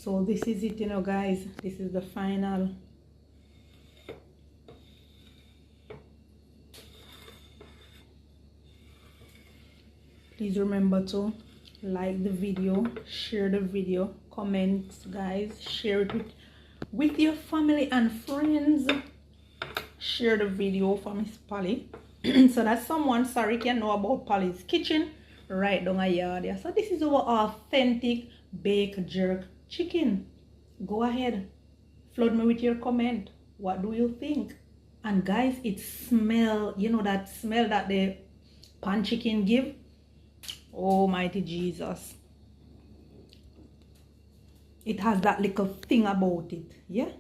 So this is it, you know, guys. This is the final. Please remember to like the video, share the video, comment, guys, share it with your family and friends. Share the video for Miss Polly so that someone sorry can know about Polly's kitchen right down a yard. Yeah, so this is our authentic baked jerk chicken. Go ahead, flood me with your comment. What do you think? And guys, it smell, you know, that smell that the pan chicken give. Almighty Jesus, it has that little thing about it. Yeah,